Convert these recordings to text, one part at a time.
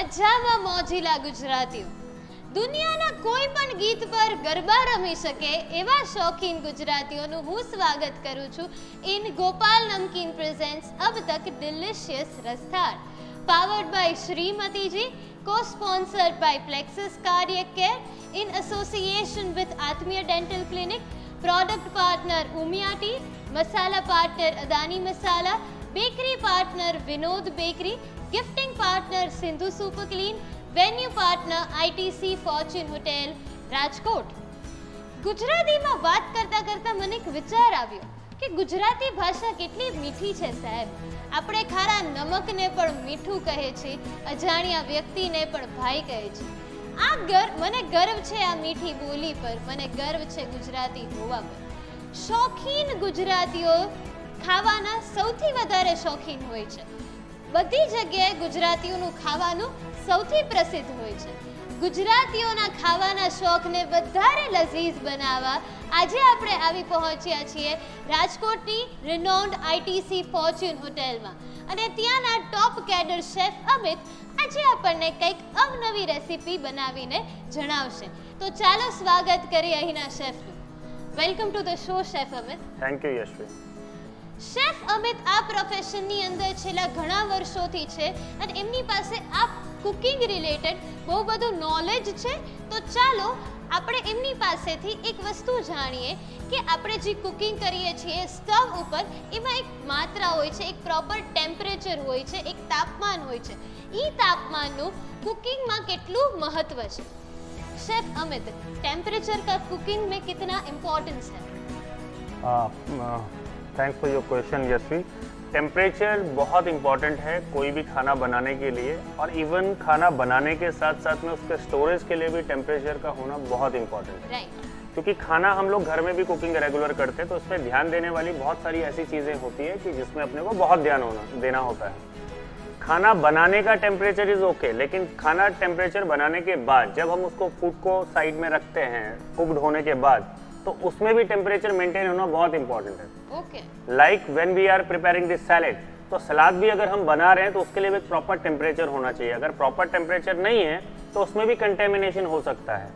મજામાં મોજીલા ગુજરાતીઓ દુનિયાના કોઈ પણ ગીત પર ગરબા રમી શકે એવા શોખીન ગુજરાતીઓનું હું સ્વાગત કરું છું ઇન ગોપાલ નમકીન પ્રેઝેન્ટ્સ અબ તક delicious રસથાળ powered by Shrimati ji co-sponsored by Plexus Cardiac Care in association with Atmiya Dental Clinic, product partner Umia Tea, masala partner Adani Masala, bakery partner Vinod Bakery, gifting partner Sindhu Super Clean, venue partner ITC Fortune Hotel Rajkot. ગુજરાતીમાં વાત કરતા કરતા મને એક વિચાર આવ્યો કે ગુજરાતી ભાષા કેટલી મીઠી છે સાહેબ। આપણે ખારા નમકને પણ મીઠું કહે છે, અજાણ્યા વ્યક્તિને પણ ભાઈ કહે છે। મને ગર્વ છે આ મીઠી બોલી પર, મને ગર્વ છે ગુજરાતી હોવા પર। શોખીન ગુજરાતીઓ ખાવાના સૌથી વધારે શોખીન હોય છે। બધી જગ્યાએ ગુજરાતીઓનું ખાવાનું સૌથી પ્રસિદ્ધ હોય છે। ગુજરાતીઓના ખાવાના શોખને વધારે લઝીઝ બનાવવા આજે આપણે આવી પહોંચ્યા છીએ રાજકોટની રિનોન્ડ ITC ફોર્ચ્યુન હોટેલમાં અને ત્યાંના ટોપ કેડર શેફ અમિત આજે આપણને કંઈક અવનવી રેસીપી બનાવીને જણાવશે। તો ચાલો સ્વાગત કરીએ અહીંના શેફનું। Welcome to the show chef Amit. Thank you Yashvi. Chef Amit આ પ્રોફેશનની અંદર છેલ્લા ઘણા વર્ષોથી છે અને એમની પાસે આ કુકિંગ રિલેટેડ બહુ બધું નોલેજ છે। તો ચાલો આપણે એમની પાસેથી એક વસ્તુ જાણીએ કે આપણે જે કુકિંગ કરીએ છીએ સ્ટવ ઉપર એમાં એક માત્રા હોય છે, એક પ્રોપર ટેમ્પરેચર હોય છે, એક તાપમાન હોય છે। એ તાપમાનનું કુકિંગમાં કેટલું મહત્વ છે? शेफ अमित, टेम्परेचर का कुकिंग में कितना इम्पोर्टेंस है? Thanks for your question Yashvi. Temperature बहुत इम्पॉर्टेंट है कोई भी खाना बनाने के लिए, और इवन खाना बनाने के साथ साथ में उसके स्टोरेज के लिए भी टेम्परेचर का होना बहुत इम्पॉर्टेंट है। क्योंकि खाना हम लोग घर में भी कुकिंग रेगुलर करते हैं तो उसमें ध्यान देने वाली बहुत सारी ऐसी चीज़ें होती है कि जिसमें अपने को बहुत ध्यान देना होता है। खाना बनाने का टेम्परेचर इज ओके, लेकिन खाना टेम्परेचर बनाने के बाद जब हम उसको फूड को साइड में रखते हैं कुक्ड होने के बाद, तो उसमें भी टेम्परेचर मेंटेन होना बहुत इंपॉर्टेंट है। Okay. Like when we are preparing this salad, तो सलाद भी अगर हम बना रहे हैं तो उसके लिए भी प्रॉपर टेम्परेचर होना चाहिए। अगर प्रॉपर टेम्परेचर नहीं है तो उसमें भी कंटेमिनेशन हो सकता है,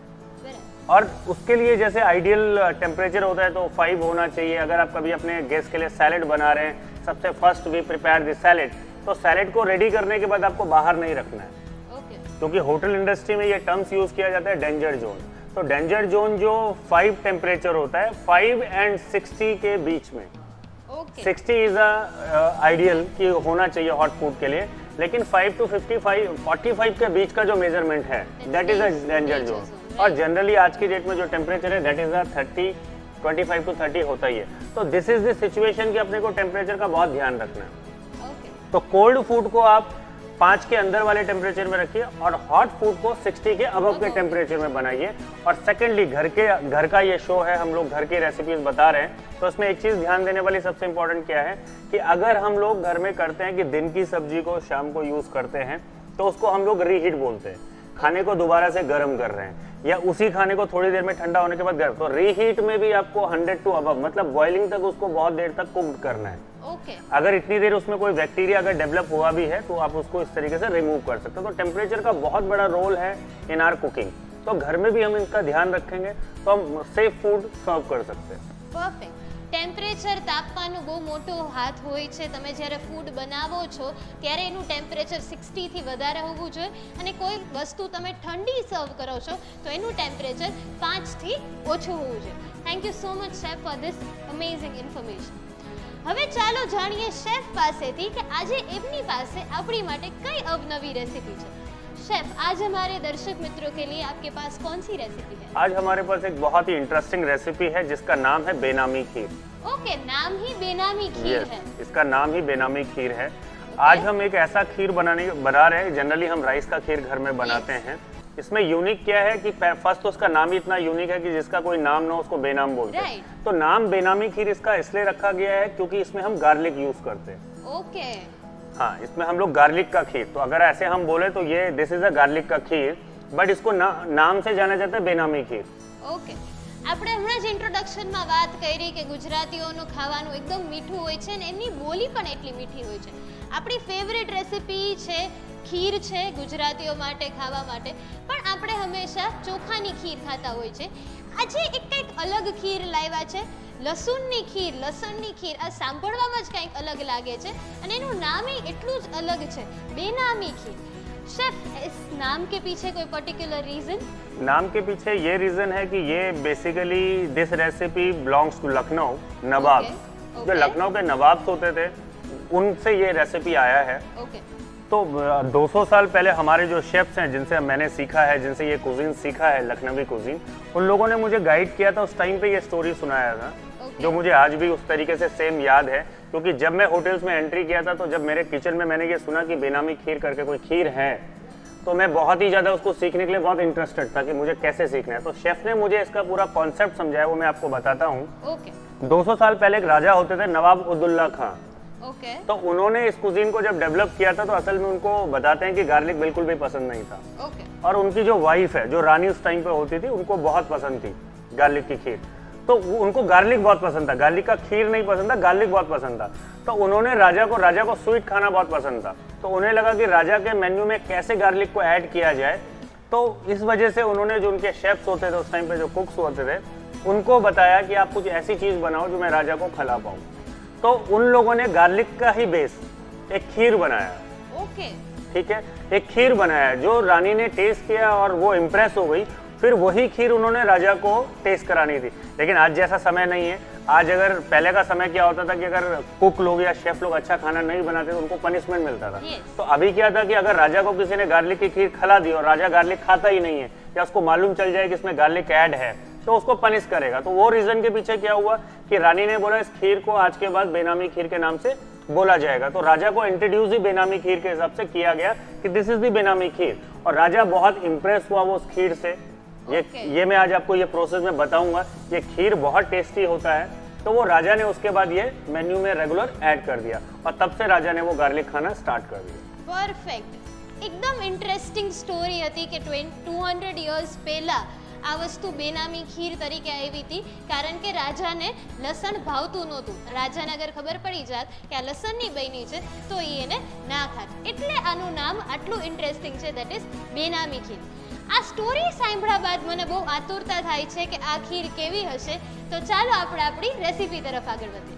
और उसके लिए जैसे आइडियल टेम्परेचर होता है तो 5 होना चाहिए। अगर आप कभी अपने गेस्ट के लिए सैलेड बना रहे हैं, सबसे first we prepare this salad, तो सैलेड को रेडी करने के बाद आपको बाहर नहीं रखना है। क्योंकि होटल इंडस्ट्री में ये टर्म्स यूज किया जाता है डेंजर जोन। तो डेंजर जोन जो 5 टेम्परेचर होता है, 5 and 60 के बीच में। 60 इज आइडियल कि होना चाहिए हॉट फूड के लिए, लेकिन 5 to 55, 45 के बीच का जो मेजरमेंट है that is a danger zone. और जनरली आज की डेट में जो टेम्परेचर है दैट इज 25 to 30 होता ही है। तो दिस इज द सिचुएशन कि अपने को टेम्परेचर का बहुत ध्यान रखना है। तो कोल्ड फूड को आप 5 के अंदर वाले टेम्परेचर में रखिए और हॉट फूड को 60 के अबव के टेम्परेचर में बनाइए। और सेकेंडली घर का ये शो है, हम लोग घर की रेसिपीज बता रहे हैं, तो उसमें एक चीज़ ध्यान देने वाली सबसे इंपॉर्टेंट क्या है कि अगर हम लोग घर में करते हैं कि दिन की सब्जी को शाम को यूज़ करते हैं तो उसको हम लोग रीहीट बोलते हैं। खाने को दोबारा से गर्म कर रहे हैं या उसी खाने को थोड़ी देर में ठंडा होने के बाद गर्म, तो रीहीट में भी आपको 100 to अबव, मतलब बॉइलिंग तक उसको बहुत देर तक कुक करना है। अगर इतनी देर उसमें कोई बैक्टीरिया अगर डेवलप हुआ भी है तो आप उसको इस तरीके से रिमूव कर सकते हो। तो टेम्परेचर का बहुत बड़ा रोल है इन आर कुकिंग। तो घर में भी हम इनका ध्यान रखेंगे तो हम सेफ फूड सर्व कर सकते हैं। परफेक्ट। ટેમ્પરેચર તાપમાનનું બહુ મોટો હાથ હોય છે। તમે જ્યારે ફૂડ બનાવો છો ત્યારે એનું ટેમ્પરેચર 60 થી વધારે હોવું જોઈએ અને કોઈ વસ્તુ તમે ઠંડી સર્વ કરો છો તો એનું ટેમ્પરેચર 5 થી ઓછું હોવું જોઈએ। Thank you so much chef for this amazing information. હવે ચાલો જાણીએ શેફ પાસેથી કે આજે એમની પાસે આપણી માટે કઈ અવનવી રેસીપી છે। शेफ, आज हमारे दर्शक मित्रों के लिए आपके पास कौन सी रेसिपी है? आज हमारे पास एक बहुत ही इंटरेस्टिंग रेसिपी है जिसका नाम है बेनामी खीर। ओके, नाम ही बेनामी खीर है। इसका नाम ही बेनामी खीर है। आज हम एक ऐसा खीर बना रहे हैं। जनरली हम राइस का खीर घर में बनाते हैं। इसमें यूनिक क्या है कि फर्स्ट तो उसका नाम ही इतना यूनिक है कि जिसका कोई नाम ना उसको बेनाम बोलते हैं। तो नाम बेनामी खीर इसका इसलिए रखा गया है क्योंकि इसमें हम गार्लिक यूज करते हैं। ओके। हाँ, इसमें हम लोग गार्लिक का खीर, तो अगर ऐसे हम बोले तो ये दिस इज अ गार्लिक का खीर, बट इसको नाम से जाना जाता है बेनामी खीर। ओके। આપણે હમણાં જ ઇન્ટ્રોડક્શનમાં વાત કરી કે ગુજરાતીઓનું ખાવાનું એકદમ મીઠું હોય છે અને એમની બોલી પણ એટલી મીઠી હોય છે। આપણી ફેવરેટ રેસિપી છે ખીર છે ગુજરાતીઓ માટે ખાવા માટે, પણ આપણે હંમેશા ચોખાની ખીર ખાતા હોય છે. આજે એક કંઈક અલગ ખીર લાવ્યા છે, લસણની ખીર. આ સાંભળવામાં જ કંઈક અલગ લાગે છે અને એનું નામ એટલું જ અલગ છે, બેનામી ખીર. शेफ, इस नाम के पीछे कोई पर्टिकुलर रीजन? नाम के पीछे ये रीजन है कि ये basically this recipe belongs to Lucknow nawab. जो लखनऊ के नवाब्स होते थे उनसे ये रेसिपी आया है. तो 200 साल पहले हमारे जो शेफ्स हैं जिनसे मैंने सीखा है, जिनसे ये कुजीन सीखा है, लखनवी कुजीन, उन लोगों ने मुझे गाइड किया था. उस टाइम पे ये स्टोरी सुनाया था जो मुझे आज भी उस तरीके से सेम याद है. क्योंकि जब मैं होटल्स में एंट्री किया था तो जब मेरे किचन में मैंने ये सुना कि बेनामी खीर करके कोई खीर है, तो मैं बहुत ही ज़्यादा उसको सीखने के लिए बहुत इंटरेस्टेड था कि मुझे कैसे सीखना है. तो शेफ ने मुझे इसका पूरा कॉन्सेप्ट समझाया, वो मैं आपको बताता हूँ. 200 साल पहले एक राजा होते थे नवाब उद्दौला खां. तो उन्होंने इस कुजीन को जब डेवलप किया था तो असल में उनको बताते हैं कि गार्लिक बिल्कुल भी पसंद नहीं था. और उनकी जो वाइफ है, जो रानी उस टाइम पे होती थी, उनको बहुत पसंद थी गार्लिक की खीर. तो उनको गार्लिक बहुत पसंद था, गार्लिक का खीर नहीं पसंद था, गार्लिक बहुत पसंद था. तो उन्होंने राजा को स्वीट खाना बहुत पसंद था. तो उन्हें लगा कि राजा के मेन्यू में कैसे गार्लिक को ऐड किया जाए. तो इस वजह से उन्होंने जो उनके शेफ्स होते थे उस टाइम पे, जो कुक्स होते थे, उनको बताया कि आप कुछ ऐसी चीज़ बनाओ जो मैं राजा को खिला पाऊँ. तो उन लोगों ने गार्लिक का ही बेस एक खीर बनाया. ठीक है, एक खीर बनाया जो रानी ने टेस्ट किया और वो इम्प्रेस हो गई. फिर वही खीर उन्होंने राजा को टेस्ट करानी थी. लेकिन आज जैसा समय नहीं है. आज अगर पहले का समय क्या होता था कि अगर कुक लोग या शेफ लोग अच्छा खाना नहीं बनाते तो उनको पनिशमेंट मिलता था. तो अभी क्या था कि अगर राजा को किसी ने गार्लिक की खीर खिला दी और राजा गार्लिक खाता ही नहीं है या उसको मालूम चल जाए कि इसमें गार्लिक ऐड है तो उसको पनिश करेगा. तो वो रीजन के पीछे क्या हुआ कि रानी ने बोला इस खीर को आज के बाद बेनामी खीर के नाम से बोला जाएगा. तो राजा को इंट्रोड्यूस ही बेनामी खीर के हिसाब से किया गया कि दिस इज द बेनामी खीर. और राजा बहुत इंप्रेस हुआ वो उस खीर से. ये मैं आज आपको ये प्रोसेस में बताऊंगा. ये खीर बहुत टेस्टी होता है. तो वो राजा ने उसके बाद ये मेन्यू में रेगुलर ऐड कर दिया और तब से राजा ने वो गार्लिक खाना स्टार्ट कर दिया. परफेक्ट. एकदम इंटरेस्टिंग स्टोरी હતી કે 200 યર્સ પહેલા આ વસ્તુ બેનામી ખીર તરીકે આવી હતી કારણ કે રાજાને લસણ ભાવતું નહોતું. રાજાને અગર ખબર પડી જાત કે આ લસણની બની છે તો એ એને ના ખાત. એટલે આનું નામ આટલું ઇન્ટરેસ્ટિંગ છે, દેટ ઇઝ બેનામી ખીર. આ સ્ટોરી સાંભળ્યા બાદ મને બહુ આતુરતા થાય છે કે આ ખીર કેવી હશે. તો ચાલો આપણે આપણી રેસીપી તરફ આગળ વધીએ.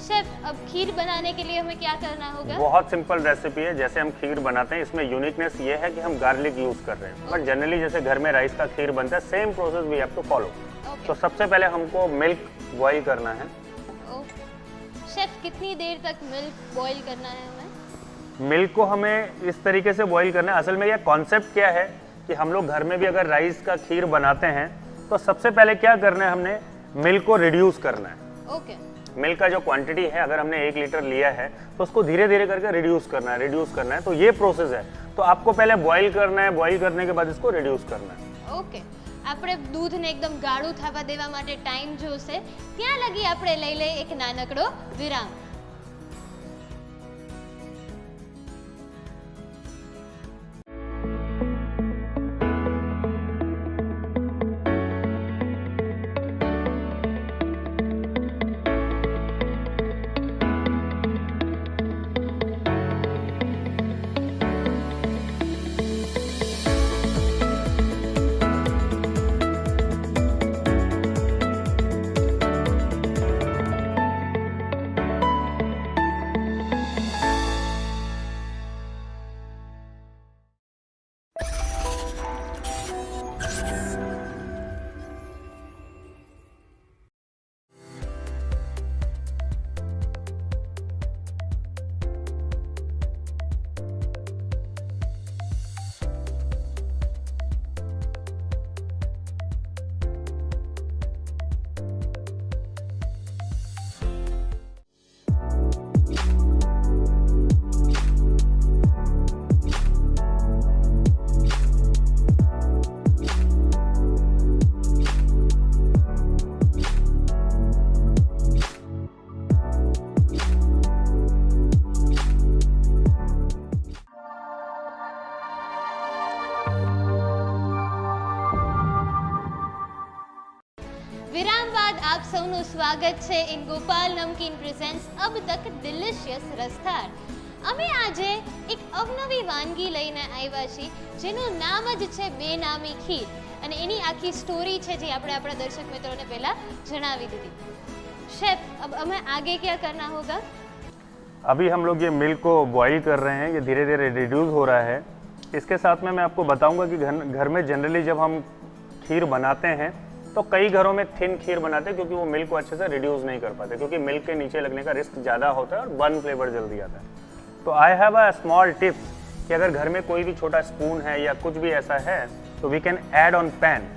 शेफ, अब खीर बनाने के लिए हमें क्या करना होगा? बहुत सिंपल रेसिपी है. जैसे हम खीर बनाते हैं इसमें यूनिकनेस ये है कि हम गार्लिक यूज कर रहे हैं. बट जनरली जैसे घर में राइस का खीर बनता है same process we have to follow. तो सबसे पहले हमको मिल्क बॉईल करना है. शेफ, कितनी देर तक मिल्क बॉईल करना है हमें? मिल्क को हमें इस तरीके से बॉईल करना है. असल में यह कॉन्सेप्ट क्या है कि हम लोग घर में भी अगर राइस का खीर बनाते हैं तो सबसे पहले क्या करना है, हमने मिल्क को रिड्यूस करना है. मिल्क का जो क्वांटिटी है अगर हमने 1 लीटर लिया है तो उसको धीरे धीरे करके रिड्यूस करना है. तो ये प्रोसेस है. तो आपको पहले बॉईल करना है, बॉईल करने के बाद इसको रिड्यूस करना है. ओके. આપણે દૂધને એકદમ ગાળું થવા દેવા માટે ટાઈમ જોશે. ત્યાં લગી આપણે લઈ લઈએ એક નાનકડો વિરામ. आप સૌનું સ્વાગત છે ઇન ગોપાલ નમકીન પ્રેઝન્ટ્સ અબ તક ડિલિશિયસ રસથાળ. અમે આજે એક અવનવી વાનગી લઈને આવ્યા છીએ જેનું નામ જ છે બેનામી ખીર અને એની આખી સ્ટોરી છે જે આપણે આપણા દર્શક મિત્રોને પહેલા જણાવી દીધી. शेफ, अब हमें आगे क्या करना होगा? अभी हम लोग ये मिल्क को बॉईल कर रहे हैं, ये धीरे धीरे रिड्यूस हो रहा है. इसके साथ में मैं आपको बताऊंगा कि घर में जनरली जब हम खीर बनाते हैं तो कई घरों में थिन खीर बनाते हैं क्योंकि वो मिल्क को अच्छे से रिड्यूस नहीं कर पाते, क्योंकि मिल्क के नीचे लगने का रिस्क ज़्यादा होता है और बर्न फ्लेवर जल्दी आता है. तो I have a small tip कि अगर घर में कोई भी छोटा स्पून है या कुछ भी ऐसा है तो we can add on pan.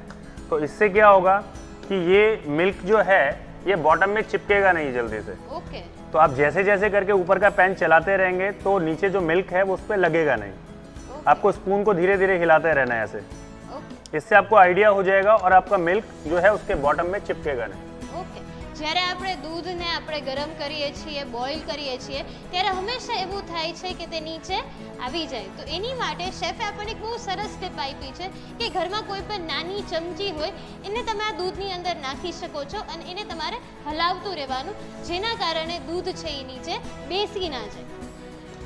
तो इससे क्या होगा कि ये मिल्क जो है ये बॉटम में चिपकेगा नहीं जल्दी से. ओके. तो आप जैसे जैसे करके ऊपर का पैन चलाते रहेंगे तो नीचे जो मिल्क है वो उस पर लगेगा नहीं. आपको स्पून को धीरे धीरे हिलाते रहना है ऐसे. इससे आपको आइडिया हो जाएगा और आपका मिल्क जो है उसके बॉटम में चिपकेगा नहीं. ओके. જ્યારે આપણે દૂધને આપણે ગરમ કરીએ છીએ, બોઇલ કરીએ છીએ ત્યારે હંમેશા એવું થાય છે કે તે નીચે આવી જાય. તો એની માટે શેફે આપણને એક બહુ સરસ ટિપ આપી છે કે ઘરમાં કોઈ પણ નાની ચમચી હોય એને તમે આ દૂધની અંદર નાખી શકો છો અને એને તમારે હલાવતું રહેવાનું જેના કારણે दूध છે એ નીચે બેસી ના જાય.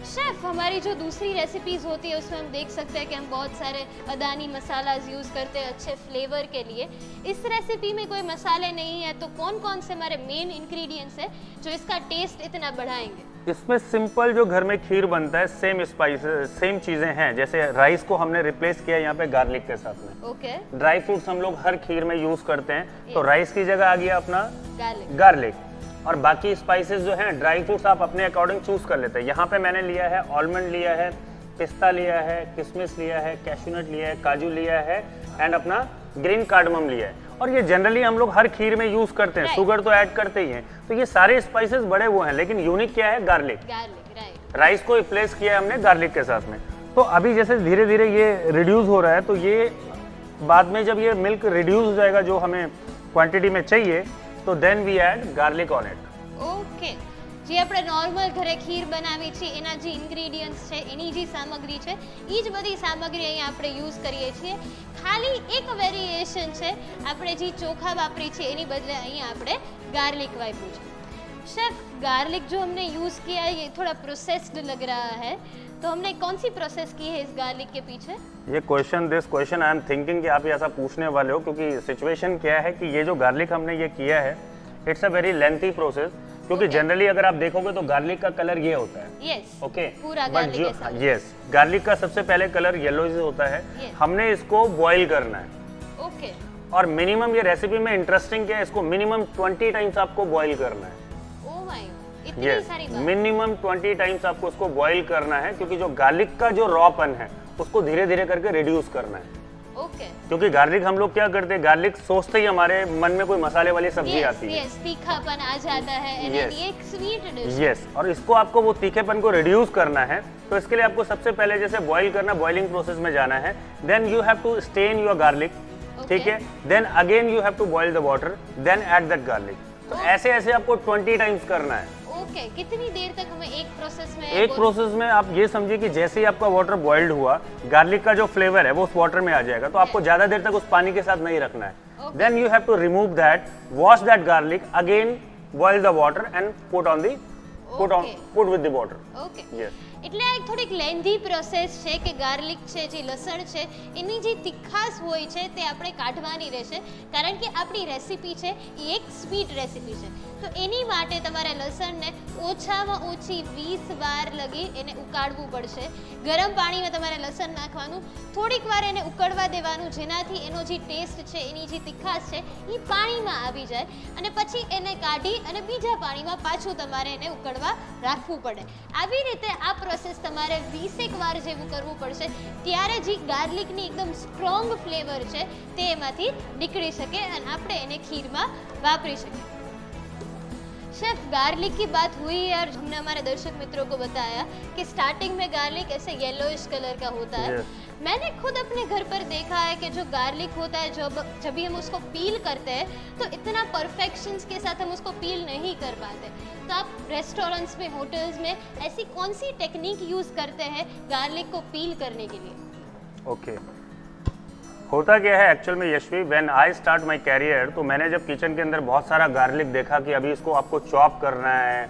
शेफ, हमारी जो दूसरी रेसिपीज होती है उसमें हम देख सकते हैं कि हम बहुत सारे अदानी मसालाज यूज़ करते हैं अच्छे फ्लेवर के लिए. इस रेसिपी में कोई मसाले नहीं है तो कौन कौन से हमारे मेन इंग्रेडिएंट्स है जो इसका टेस्ट इतना बढ़ाएंगे? इसमें सिंपल जो घर में खीर बनता है सेम स्पाइसेस सेम चीज़ें हैं. जैसे राइस को हमने रिप्लेस किया यहाँ पे गार्लिक के साथ में. ओके. ड्राई फ्रूट्स हम लोग हर खीर में यूज़ करते हैं तो राइस की जगह आ गया अपना गार्लिक. और बाकी स्पाइसेस जो हैं ड्राई फ्रूट्स आप अपने अकॉर्डिंग चूज कर लेते हैं. यहाँ पे मैंने लिया है आलमंड लिया है, पिस्ता लिया है, किशमिश लिया है, कैश्यूनट लिया है, काजू लिया है एंड अपना ग्रीन कार्डमम लिया है. और ये जनरली हम लोग हर खीर में यूज करते हैं. शुगर तो ऐड करते ही हैं. तो ये सारे स्पाइसेस बड़े वो हैं लेकिन यूनिक क्या है? गार्लिक. राइस को रिप्लेस किया है हमने गार्लिक के साथ में. तो अभी जैसे धीरे धीरे ये रिड्यूस हो रहा है तो ये बाद में जब ये मिल्क रिड्यूस हो जाएगा जो हमें क्वांटिटी में चाहिए तो then we add garlic on it. Okay. જે આપણે નોર્મલ ઘરે ખીર બનાવી છે એના જે ઇન્ગ્રેડિયન્ટ્સ છે એની જે સામગ્રી છે એ જ બધી સામગ્રી અહીંયા આપણે યુઝ કરીએ છીએ. ખાલી એક વેરિએશન છે, આપણે જે ચોખા વાપરી છે એની બદલે અહીંયા આપણે ગાર્લિક વાપર્યું છે. शेफ, गार्लिक जो हमने यूज़ किया है ये थोड़ा प्रोसेस्ड लग रहा है, तो हमने कौन सी प्रोसेस की है इस गार्लिक के पीछे? ये क्वेश्चन आई एम थिंकिंग कि आप ये ऐसा पूछने वाले हो क्योंकि सिचुएशन क्या है कि ये जो गार्लिक हमने ये किया है it's a very lengthy process. क्योंकि जनरली अगर आप देखोगे तो गार्लिक का कलर ये होता है. यस. ओके. पूरा गार्लिक के साथ. यस, गार्लिक का सबसे पहले कलर येलो होता है. हमने इसको बॉईल करना है. ओके. और मिनिमम ये रेसिपी में इंटरेस्टिंग क्या है, इसको मिनिमम 20 टाइम्स आपको बॉईल करना है. मिनिमम 20 टाइम्स आपको उसको बॉईल करना है क्योंकि जो गार्लिक का जो रॉपन है उसको धीरे धीरे करके रिड्यूस करना है. ओके. क्योंकि गार्लिक हम लोग क्या करते हैं, गार्लिक सोचते ही हमारे मन में कोई मसाले वाली सब्जी आती है. तीखापन आ जाता है. ये एक स्वीट डिश. यस. और इसको आपको वो तीखेपन को रिड्यूस करना है तो इसके लिए आपको सबसे पहले जैसे बॉईल करना, बॉइलिंग प्रोसेस में जाना है. Then you have to strain your garlic. ठीक है. Then again you have to boil the water, then add that garlic. तो ऐसे ऐसे आपको 20 टाइम्स करना है. ओके. कितनी देर तक हमें एक प्रोसेस में आप ये समझिए कि जैसे ही आपका वाटर बॉइल्ड हुआ गार्लिक का जो फ्लेवर है वो उस वाटर में आ जाएगा. तो आपको ज्यादा देर तक उस पानी के साथ नहीं रखना है. Then you have to remove that, wash that garlic, again boil the water and put with the water. Okay. Yes. એટલે આ એક થોડીક લેન્ધી પ્રોસેસ છે કે ગાર્લિક છે જે લસણ છે એની જે તીખાશ હોય છે તે આપણે કાઢવાની રહેશે કારણ કે આપણી રેસીપી છે એ એક સ્વીટ રેસીપી છે. તો એની માટે તમારે લસણને ઓછામાં ઓછી 20 વાર લગી એને ઉકાળવું પડશે. ગરમ પાણીમાં તમારે લસણ નાખવાનું, થોડીક વાર એને ઉકળવા દેવાનું જેનાથી એનો જે ટેસ્ટ છે એની જે તીખાશ છે એ પાણીમાં આવી જાય અને પછી એને કાઢી અને બીજા પાણીમાં પાછું તમારે એને ઉકળવા રાખવું પડે. આવી રીતે આ પ્રોસેસ તમારે 20 વાર જેવું કરવું પડશે ત્યારે જે ગાર્લિકની એકદમ સ્ટ્રોંગ ફ્લેવર છે તે એમાંથી નીકળી શકે અને આપણે એને ખીરમાં વાપરી શકીએ. शेफ, गार्लिक की बात हुई है और हमने हमारे दर्शक मित्रों को बताया कि स्टार्टिंग में गार्लिक ऐसे येलोइश कलर का होता है. मैंने खुद अपने घर पर देखा है कि जो गार्लिक होता है जब भी हम उसको पील करते हैं तो इतना परफेक्शंस के साथ हम उसको पील नहीं कर पाते. तो आप रेस्टोरेंट्स में, होटल्स में ऐसी कौन सी टेक्निक यूज़ करते हैं गार्लिक को पील करने के लिए? ओके. होता क्या है एक्चुअल में Yashvi, when I start my career तो मैंने जब किचन के अंदर बहुत सारा गार्लिक देखा कि अभी इसको आपको चॉप करना है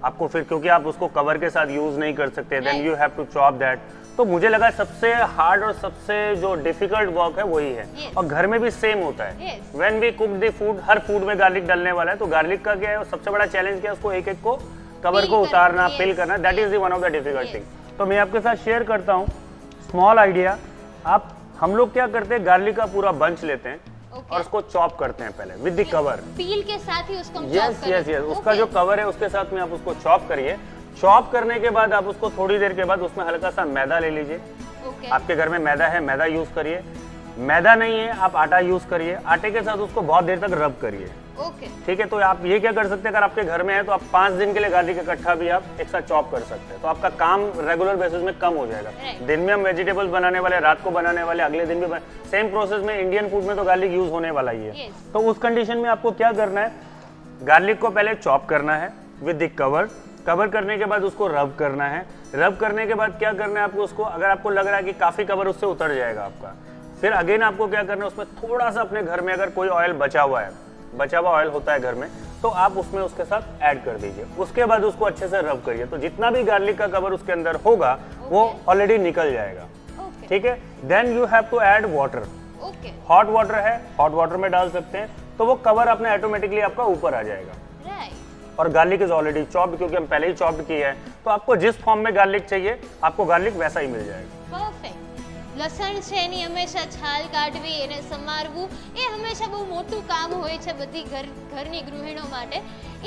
आपको फिर क्योंकि आप उसको कवर के साथ यूज नहीं कर सकते, then you have to chop that. तो मुझे लगा सबसे हार्ड और सबसे जो डिफिकल्ट वर्क है वही है। और घर में भी सेम होता है। When we cook the food, हर फूड में गार्लिक डलने वाला है, तो गार्लिक का क्या है सबसे बड़ा चैलेंज क्या है, उसको एक एक को कवर को उतारना, पिल करना, that is the one of the difficult thing. तो मैं आपके साथ शेयर करता हूँ स्मॉल आइडिया। आप हम लोग क्या करते हैं, गार्लिक का पूरा बंच लेते हैं और उसको चॉप करते हैं पहले विद द कवर, पील के साथ ही उसको यस यस यस, उसका जो कवर है उसके साथ में आप उसको चॉप करिए। चॉप करने के बाद आप उसको थोड़ी देर के बाद उसमें हल्का सा मैदा ले लीजिए। आपके घर में मैदा है, मैदा यूज करिए। मैदा नहीं है, आप आटा यूज करिए। आटे के साथ उसको बहुत देर तक रब करिए। ठीक है, तो आप ये क्या कर सकते हैं, अगर आपके घर में है तो आप 5 दिन के लिए गार्लिक इकट्ठा भी आप एक साथ चॉप कर सकते हैं, तो आपका काम रेगुलर बेसिस में कम हो जाएगा। दिन में हम वेजिटेबल्स बनाने वाले, रात को बनाने वाले, अगले दिन भी सेम प्रोसेस में इंडियन फूड में तो गार्लिक यूज होने वाला ही है। तो उस कंडीशन में आपको क्या करना है, गार्लिक को पहले चॉप करना है विद द कवर। कवर करने के बाद उसको रब करना है। रब करने के बाद क्या करना है आपको, उसको अगर आपको लग रहा है कि काफी कवर उससे उतर जाएगा आपका, फिर अगेन आपको क्या करना है, उसमें थोड़ा सा अपने घर में अगर कोई ऑयल बचा हुआ है, बचा हुआ ऑयल होता है घर में, तो आप उसमें उसके साथ ऐड कर दीजिए। उसके बाद उसको अच्छे से रब करिए, तो जितना भी गार्लिक का कवर उसके अंदर होगा वो ऑलरेडी निकल जाएगा। ठीक है, then you have to add water. Hot water है, हॉट वाटर में डाल सकते हैं, तो वो कवर अपने ऑटोमेटिकली आपका ऊपर आ जाएगा। और गार्लिक इज ऑलरेडी चॉप्ड, क्योंकि हम पहले ही चॉप्ड किए हैं, तो आपको जिस फॉर्म में गार्लिक चाहिए आपको गार्लिक वैसा ही मिल जाएगा। परफेक्ट। લસણ છે એની હંમેશા છાલ કાઢવી, એને સમારવું એ હંમેશા બહુ મોટું કામ હોય છે બધી ઘરની ગૃહિણીઓ માટે।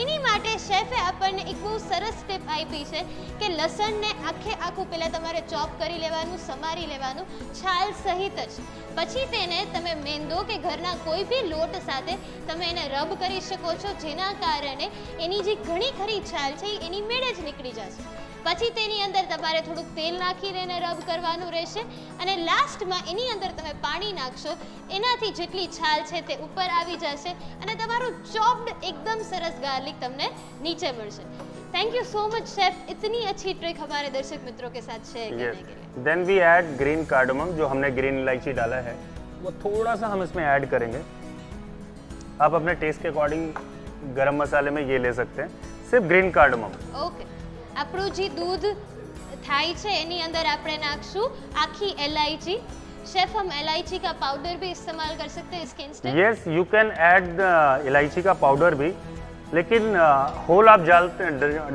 એની માટે શેફે આપણને એક બહુ સરસ ટિપ આપી છે કે લસણને આખે આખું પહેલાં તમારે ચોપ કરી લેવાનું, સમારી લેવાનું છાલ સહિત જ, પછી તેને તમે મેંદો કે ઘરના કોઈ બી લોટ સાથે તમે એને રબ કરી શકો છો, જેના કારણે એની જે ઘણી ખરી છાલ છે એની મેળે જ નીકળી જશે। પછી તેની અંદર તમારે થોડુંક તેલ નાખીને એને રબ કરવાનું રહેશે અને લાસ્ટમાં એની અંદર તમે પાણી નાખશો, એનાથી જેટલી છાલ છે તે ઉપર આવી જશે અને તમારું ચોપ્ડ एकदम સરસ ગાર્લિક તમને नीचे મળશે। Thank you so much chef, इतनी अच्छी ट्रिक हमारे दर्शक मित्रों के साथ शेयर करने के लिए। Then we add green cardamom, जो हमने ग्रीन इलायची डाला है वो थोड़ा सा हम इसमें ऐड करेंगे। आप अपने टेस्ट के अकॉर्डिंग गरम मसाले में ये ले सकते हैं, सिर्फ ग्रीन कार्डमम। ओके, આપણું જે दूध થાય છે એની અંદર આપણે નાખશું આખી इलायची। शेफ, हम इलायची का पाउडर भी इस्तेमाल कर सकते हैं इसके instant? Yes, you can add इलायची का पाउडर भी, लेकिन होल आप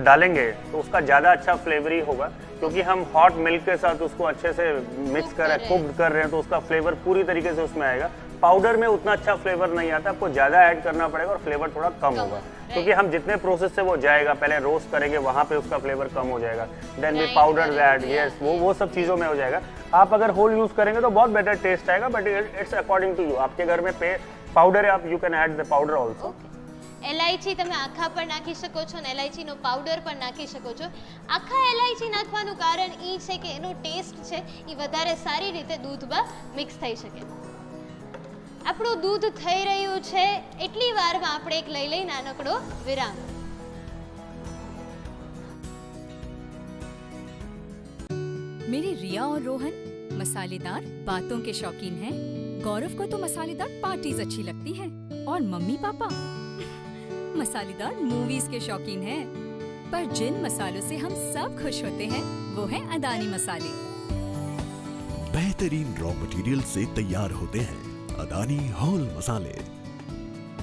डालेंगे तो उसका ज़्यादा अच्छा फ्लेवरी होगा, क्योंकि हम हॉट मिल्क के साथ उसको अच्छे से मिक्स कर रहे हैं, कुक्ड कर रहे हैं, तो उसका फ्लेवर पूरी तरीके से उसमें आएगा। पाउडर में उतना अच्छा फ्लेवर नहीं आता, आपको ज़्यादा ऐड करना पड़ेगा और फ्लेवर थोड़ा कम होगा, क्योंकि हम जितने प्रोसेस से वो जाएगा, पहले रोस्ट करेंगे वहाँ पे उसका फ्लेवर कम हो जाएगा, then we powder add, yes वो सब चीज़ों में हो जाएगा। आप अगर होल यूज़ करेंगे तो बहुत बेटर टेस्ट आएगा, but it's according to you. आपके घर में पाउडर है, आप you can add the powder also. इलायची તમે આખા પણ નાખી શકો છો અને ઇલાયચીનો પાવડર પણ નાખી શકો છો। આખા ઇલાયચી નાખવાનું કારણ એ છે કે એનો ટેસ્ટ છે એ વધારે સારી રીતે દૂધમાં મિક્સ થઈ શકે। આપણું દૂધ થઈ રહ્યું છે, એટલી વારમાં આપણે એક લઈ નાનકડો વિરામ। मेरे रिया और रोहन मसालेदार बातों के शौकीन हैं। गौरव को तो मसालेदार पार्टीज अच्छी लगती हैं और मम्मी पापा मसालेदार मूवीज के शौकीन हैं। पर जिन मसालों से हम सब खुश होते हैं वो हैं अदानी मसाले। बेहतरीन रॉ मटेरियल से तैयार होते हैं अदानी होल मसाले,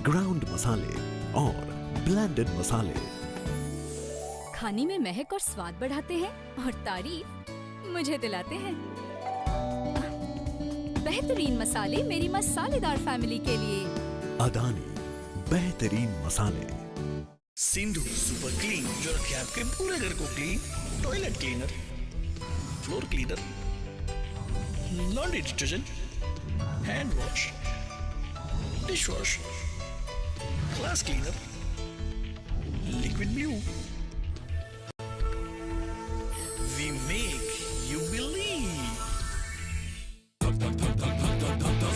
ग्राउंड मसाले और ब्लेंडेड मसाले। खाने में महक और स्वाद बढ़ाते हैं और तारीफ मुझे दिलाते हैं। बेहतरीन मसाले मेरी मसालेदार फैमिली के लिए। अदानी बेहतरीन मसाले। सिंधु सुपर क्लीन, जो रखे आपके पूरे घर को clean. Toilet cleaner, floor cleaner, laundry detergent, hand wash, dish wash, glass cleaner, liquid blue. We make you believe.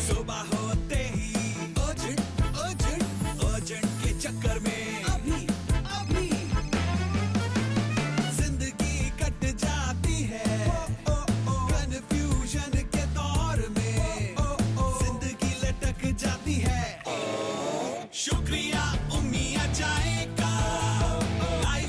सुबह होते ही अर्जेंट के चक्कर में अभी जिंदगी कट जाती है। कन्फ्यूजन के दौर में जिंदगी लटक जाती है। शुक्रिया उम्मिया जाएगा, लाइफ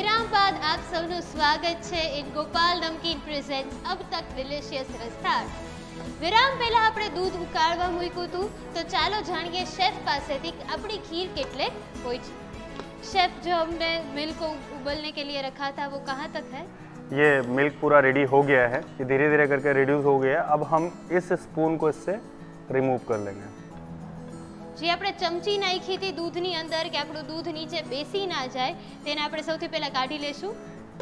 વિરામ બાદ આપ સૌનું સ્વાગત છે ઇન ગોપાલ નમકીન પ્રેઝન્ટ્સ અબ તક ડિલિશિયસ રસથાળ. વિરામ પહેલા આપણે દૂધ ઉકાળવા મૂક્યું હતું, તો ચાલો જાણીએ શેફ પાસેથી કે આપણી ખીર કેટલે હોય છે. शेफ, जो हमने मिल्क को उबलने के लिए रखा था वो कहाँ तक है? ये मिल्क पूरा रेडी हो गया है, ये धीरे धीरे करके रिड्यूस हो गया है. अब हम इस स्पून को इससे रिमूव कर लेंगे. જે આપણે ચમચી નાખી હતી દૂધની અંદર કે આપણું દૂધ નીચે બેસી ના જાય, તેને આપણે સૌથી પહેલા કાઢી લેશું.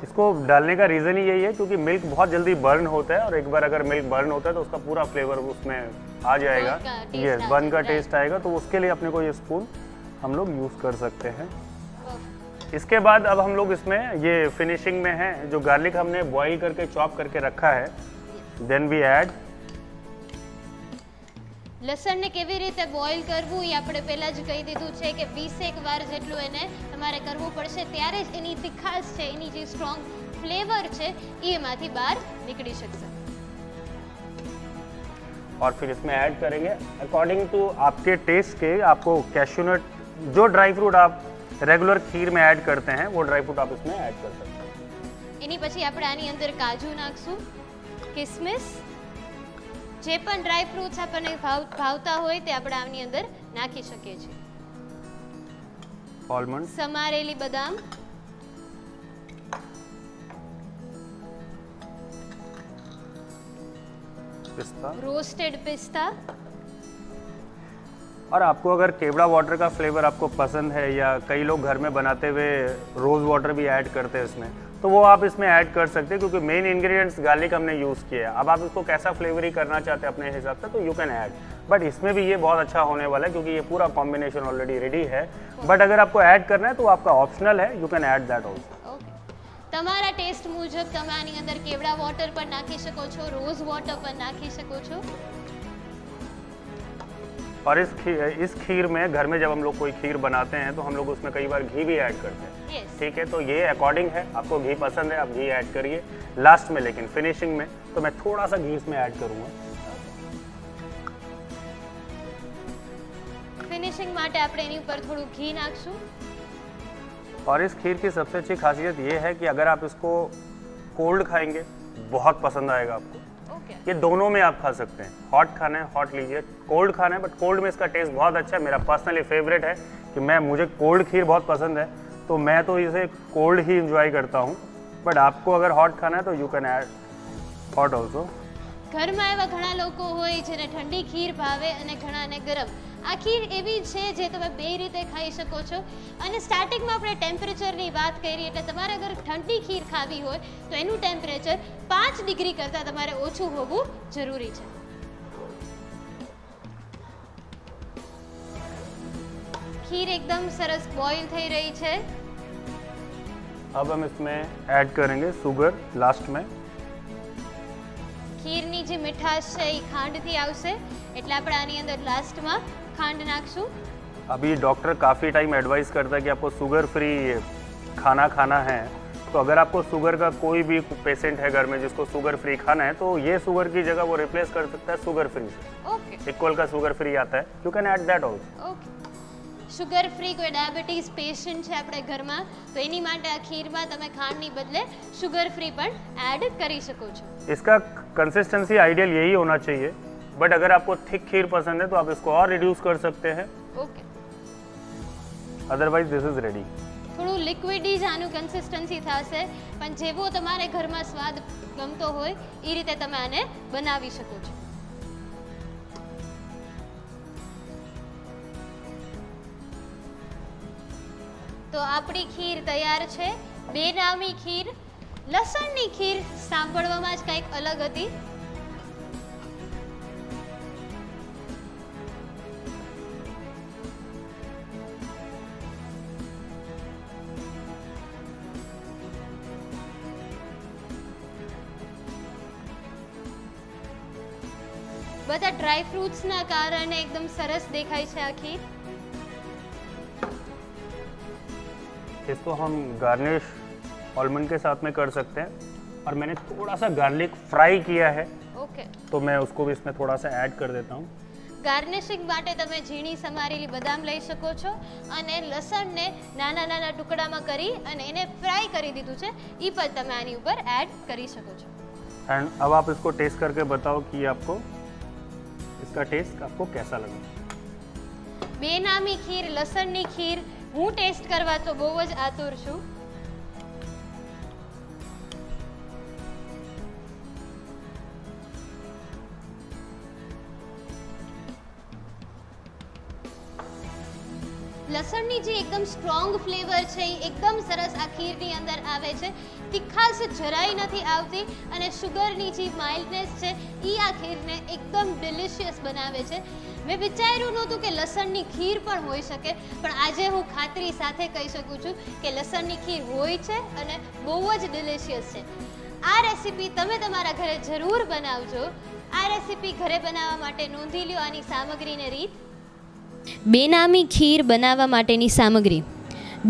इसको डालने का रीज़न ही यही है क्योंकि मिल्क बहुत जल्दी बर्न होता है और एक बार अगर मिल्क बर्न होता है तो उसका पूरा फ्लेवर उसमें आ जाएगा. ये बर्न का टेस्ट आएगा, तो उसके लिए अपने को ये स्पून हम लोग यूज़ कर सकते हैं. इसके बाद अब हम लोग इसमें ये फिनिशिंग में है जो गार्लिक हमने बॉईल करके चॉप करके रखा है, देन वी ऐड લસણને કેવી રીતે બોઇલ કરવું એ આપણે પહેલા જ કહી દીધું છે કે 20 વાર જેટલું એને તમારે કરવું પડશે, ત્યારે જ એની તીખાશ છે, એની જે સ્ટ્રોંગ ફ્લેવર છે એ એમાંથી બહાર નીકળી શકશે. और फिर इसमें ऐड करेंगे अकॉर्डिंग टू आपके टेस्ट के. आपको कैश्यू नट, जो ड्राई फ्रूट आप रेगुलर खीर में ऐड करते हैं वो ड्राई फ्रूट आप इसमें ऐड कर सकते हैं. એની પછી આપણે આની અંદર કાજુ નાખશું, કિસમિસ, જે પણ ડ્રાય ફ્રૂટ્સ આપણને ભાવતા હોય તે આપણે આની અંદર નાખી શકીએ છીએ. आलमंड, સમારેલી બદામ, पिस्ता. રોસ્ટેડ પિસ્તા. और आपको अगर केवड़ा वाटर का फ्लेवर आपको पसंद है या कई लोग घर में बनाते हुए रोज़ वाटर भी ऐड करते हैं इसमें, तो वो आप इसमें ऐड कर सकते हैं क्योंकि मेन इंग्रेडिएंट्स गार्लिक हमने यूज़ किया है. अब आप इसको कैसा फ्लेवरी करना चाहते हैं अपने हिसाब से तो यू कैन ऐड, बट इसमें भी ये बहुत अच्छा होने वाला है क्योंकि ये पूरा कॉम्बिनेशन ऑलरेडी रेडी है. बट अगर आपको ऐड करना है तो आपका ऑप्शनल है, you can add that also. Okay, તમારા ટેસ્ટ મુજબ તમે આની અંદર કેવડા વોટર પણ નાખી શકો છો, રોઝ વોટર પણ નાખી શકો છો. और इस खीर में घर में जब हम लोग कोई खीर बनाते हैं तो हम लोग उसमें कई बार घी भी ऐड करते हैं. યસ, ठीक है, तो ये अकॉर्डिंग है, आपको घी पसंद है आप घी ऐड करिए लास्ट में, लेकिन फिनिशिंग में तो मैं थोड़ा सा घी इसमें ऐड करूँगा. ફિનિશિંગ માટે આપણે એની ઉપર થોડું ઘી નાખશું. और इस खीर की सबसे अच्छी खासियत ये है कि अगर आप इसको कोल्ड खाएंगे बहुत पसंद आएगा आपको. ઓકે, ये दोनों में आप खा सकते हैं, हॉट खाना है हॉट लीजिए, कोल्ड खाना है बट कोल्ड में इसका टेस्ट बहुत अच्छा है. मेरा पर्सनली फेवरेट है कि मुझे कोल्ड खीर बहुत पसंद है तो मैं तो इसे कोल्ड ही इंजॉय करता हूँ. बट आपको अगर हॉट खाना है तो you can add hot also. ઘરમાં એવા ઘણા લોકો હોય જેને ઠંડી ખીર ભાવે અને ઘણાને ગરમ. આ ખીર એવી છે જે તમે બે રીતે ખાઈ શકો છો. અને સ્ટાર્ટિંગમાં આપણે ટેમ્પરેચરની વાત કરી, એટલે તમારે અગર ઠંડી ખીર ખાવી હોય તો એનું ટેમ્પરેચર 5 ડિગ્રી કરતાં તમારે ઓછું હોવું જરૂરી છે. ખીર એકદમ સરસ બોઇલ થઈ રહી છે. अब हम इसमें ऐड करेंगे शुगर लास्ट में. ખીરની જે મીઠાશ છે એ ખાંડથી આવશે, એટલે આપણે આની અંદર લાસ્ટમાં ખાંડ નાખશું. अभी डॉक्टर काफ़ी टाइम एडवाइस करता है कि आपको शुगर फ्री खाना खाना है, तो अगर आपको शुगर का कोई भी पेशेंट है घर में जिसको शुगर फ्री खाना है तो ये शुगर की जगह वो रिप्लेस कर सकता है शुगर फ्री से. ઓકે, इक्वल का शुगर फ्री आता है, you can add that also. Okay. Sugar free કોઈ ડાયાબિટીસ પેશન્ટ છે આપણે ઘરમાં તો એની માટે આ ખીરમાં તમે ખાંડની બદલે શુગર ફ્રી પણ એડ કરી શકો છો. इसका कंसिस्टेंसी आइडियल यही होना चाहिए, बट अगर आपको थिक खीर पसंद है तो आप इसको और रिड्यूस कर सकते हैं, okay, otherwise this is ready. થોડું લિક્વિડી જ આનું કન્સિસ્ટન્સી થશે, પણ જેવો તમારે ઘરમાં સ્વાદ ગમતો હોય એ રીતે તમે આને બનાવી શકો છો. તો આપણી ખીર તૈયાર છે. બેનામી ખીર, લસણની ખીર સાંભળવામાં જ કંઈક અલગ હતી. બધા ડ્રાય ફ્રૂટ્સના કારણે એકદમ સરસ દેખાય છે આ ખીર. इसको हम गार्निश आलमंड के साथ में कर सकते हैं, और मैंने थोड़ा सा गार्लिक फ्राई किया है ઓકે, तो मैं उसको भी इसमें थोड़ा सा ऐड कर देता हूँ. ગાર્નિશિંગ માટે તમે ઝીણી સમારેલી બદામ લઈ શકો છો અને લસણને નાના નાના ટુકડામાં કરી અને એને ફ્રાય કરી દીધું છે એ પણ તમે આની ઉપર એડ કરી શકો છો. एंड अब आप इसको टेस्ट करके बताओ कि आपको इसका टेस्ट आपको कैसा लगा. બેનામી ખીર, લસણની ખીર હું ટેસ્ટ કરવા તો બહુ જ આતુર છું. લસણની જે એકદમ સ્ટ્રોંગ ફ્લેવર છે એ એકદમ સરસ આ ખીરની અંદર આવે છે. તીખાશ જરાય નથી આવતી અને શુગરની જે માઇલ્ડનેસ છે એ આ ખીરને એકદમ ડિલિશિયસ બનાવે છે. મેં વિચાર્યું નહોતું કે લસણની ખીર પણ હોઈ શકે, પણ આજે હું ખાતરી સાથે કહી શકું છું કે લસણની ખીર હોય છે અને બહુ જ ડિલિશિયસ છે. આ રેસીપી તમે તમારા ઘરે જરૂર બનાવજો. આ રેસીપી ઘરે બનાવવા માટે નોંધી લ્યો આની સામગ્રીને રીત. બેનામી ખીર બનાવવા માટેની સામગ્રી: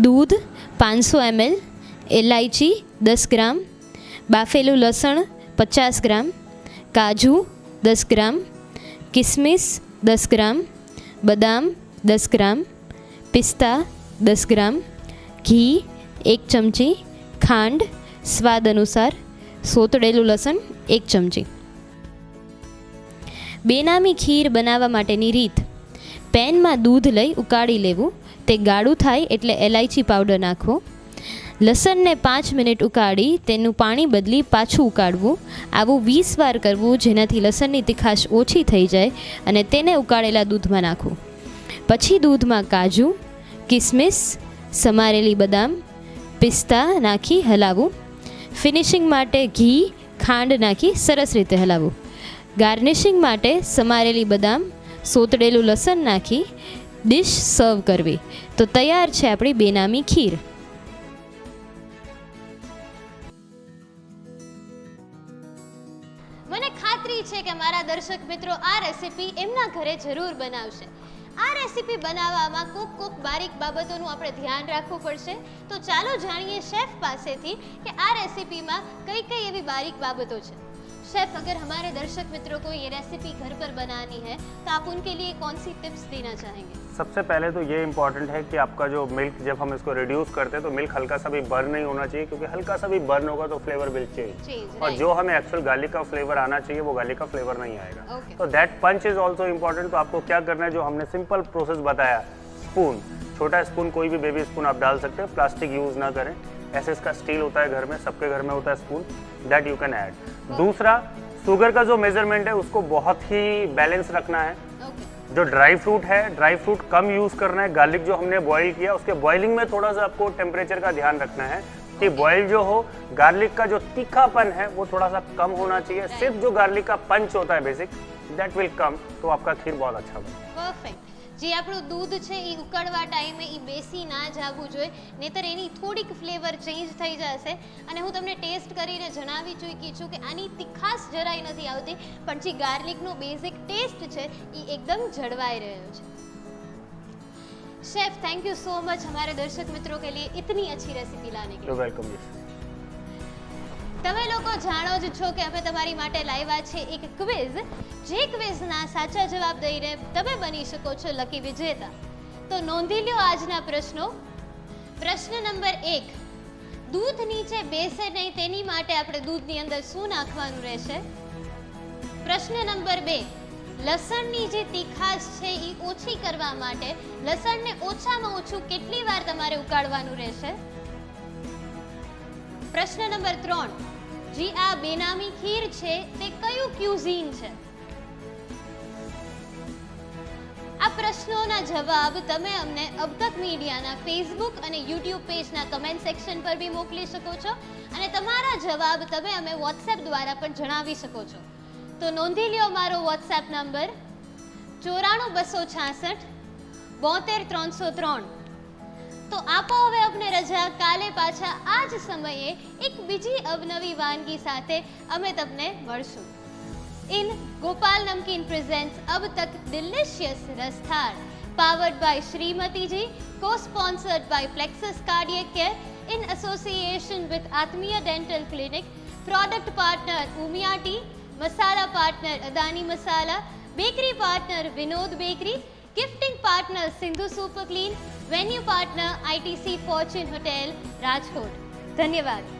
દૂધ 500 ml, એલાયચી 10 ગ્રામ, બાફેલું લસણ 50 ગ્રામ, કાજુ 10 ગ્રામ, કિસમિસ 10 ગ્રામ, બદામ 10 ગ્રામ, પિસ્તા 10 ગ્રામ, ઘી 1 ચમચી, ખાંડ સ્વાદ અનુસાર, સોતળેલું લસણ 1 ચમચી. બેનામી ખીર બનાવવા માટેની રીત: પેનમાં દૂધ લઈ ઉકાળી લેવું. તે ગાળું થાય એટલે એલાયચી પાવડર નાખવો. લસણને 5 મિનિટ ઉકાળી તેનું પાણી બદલી પાછું ઉકાળવું. આવું 20 વાર કરવું, જેનાથી લસણની તીખાશ ઓછી થઈ જાય અને તેને ઉકાળેલા દૂધમાં નાખવું. પછી દૂધમાં કાજુ, કિસમિસ, સમારેલી બદામ, પિસ્તા નાખી હલાવવું. ફિનિશિંગ માટે ઘી, ખાંડ નાખી સરસ રીતે હલાવવું. ગાર્નિશિંગ માટે સમારેલી બદામ, સોતળેલું લસણ નાખી ડિશ સર્વ કરવી. તો તૈયાર છે આપણી બેનામી ખીર. મને ખાતરી છે કે મારા દર્શક મિત્રો આ રેસીપી એમના ઘરે જરૂર બનાવશે. આ રેસીપી બનાવવામાં કોક બારીક બાબતોનું આપણે ધ્યાન રાખવું પડશે. તો ચાલો જાણીએ શેફ પાસેથી કે આ રેસીપીમાં કઈ કઈ એવી બારીક બાબતો છે. शेफ, अगर हमारे दर्शक मित्रों को ये रेसिपी घर पर बनानी है तो आप उनके लिए कौन सी टिप्स देना चाहेंगे? सबसे पहले तो ये इम्पॉर्टेंट है कि आपका जो मिल्क, जब हम इसको रिड्यूस करते हैं तो मिल्क हल्का सा भी बर्न नहीं होना चाहिए, क्योंकि हल्का सा भी बर्न होगा तो फ्लेवर विल चेंज और जो हमें एक्चुअल गार्लिक का फ्लेवर आना चाहिए वो गार्लिक का फ्लेवर नहीं आएगा. तो that punch is also important. तो आपको क्या करना है, जो हमने सिंपल प्रोसेस बताया, स्पून, छोटा स्पून, कोई भी बेबी स्पून आप डाल सकते हैं, प्लास्टिक यूज ना करें. ऐसे इसका स्टील होता है घर में, सबके घर में होता है spoon, that you can add. दूसरा, शुगर का जो मेजरमेंट है उसको बहुत ही बैलेंस रखना है. जो ड्राई फ्रूट है, ड्राई फ्रूट कम यूज करना है. गार्लिक जो हमने बॉईल किया उसके बॉइलिंग में थोड़ा सा आपको टेम्परेचर का ध्यान रखना है कि बॉईल जो हो, गार्लिक का जो तीखापन है वो थोड़ा सा कम होना चाहिए. सिर्फ जो गार्लिक का पंच होता है बेसिक, दैट विल कम, तो आपका खीर बहुत अच्छा बने. પરફેક્ટ. જે આપણું દૂધ છે એ ઉકળવા ટાઈમે એ બેસી ના જવું જોઈએ, નહીતર એની થોડીક ફ્લેવર ચેન્જ થઈ જશે. અને હું તમને ટેસ્ટ કરીને જણાવી ચૂકી છું કે આની તીખાશ જરાય નથી આવતી, પણ જે ગાર્લિકનો બેઝિક ટેસ્ટ છે એ એકદમ જળવાઈ રહ્યો છે. Chef, thank you so much हमारे दर्शक मित्रों के लिए इतनी अच्छी रेसिपी लाने के लिए. वेलकम. તમે લોકો જાણો જ છો કે અમે તમારી માટે લાવ્યા છે એક ક્વિઝ. જે ક્વિઝના સાચા જવાબ દઈને તમે બની શકો છો લકી વિજેતા. તો નોંધી લ્યો આજના પ્રશ્નો. પ્રશ્ન નંબર 1, દૂધ નીચે બેસે નહીં તેની માટે આપણે દૂધની અંદર શું નાખવાનું રહેશે? પ્રશ્ન નંબર 2, લસણની જે તીખાશ છે એ ઓછી કરવા માટે લસણને ઓછામાં ઓછું કેટલી વાર તમારે ઉકાળવાનું રહેશે? પ્રશ્ન નંબર 3, જે આ બેનામી ખીર છે તે કયું ક્યુઝીન છે? આ પ્રશ્નોના જવાબ તમે અમને અબ તક મીડિયાના ફેસબુક અને યુટ્યુબ પેજના કમેન્ટ સેક્શન પર બી મોકલી શકો છો અને તમારા જવાબ તમે અમે વોટ્સએપ દ્વારા પણ જણાવી શકો છો. તો નોંધી લ્યો મારો વોટ્સએપ નંબર 94 266 72 303. તો આપો હવે અમને રજા. કાલે પાછા આ જ સમયે એક બીજી અવનવી વાનગી સાથે અમે તમને મળશું. ઇન ગોપાલ નમકીન પ્રેઝેન્ટ્સ અબ તક delicious રસથાળ, powered by Shrimati ji, cosponsored by Plexus Cardiac Care, in association with Atmiya Dental Clinic, product partner Umia Tea, masala partner Adani Masala, bakery partner Vinod bakery, gifting partner Sindhu super clean, venue partner ITC Fortune hotel Rajkot. धन्यवाद।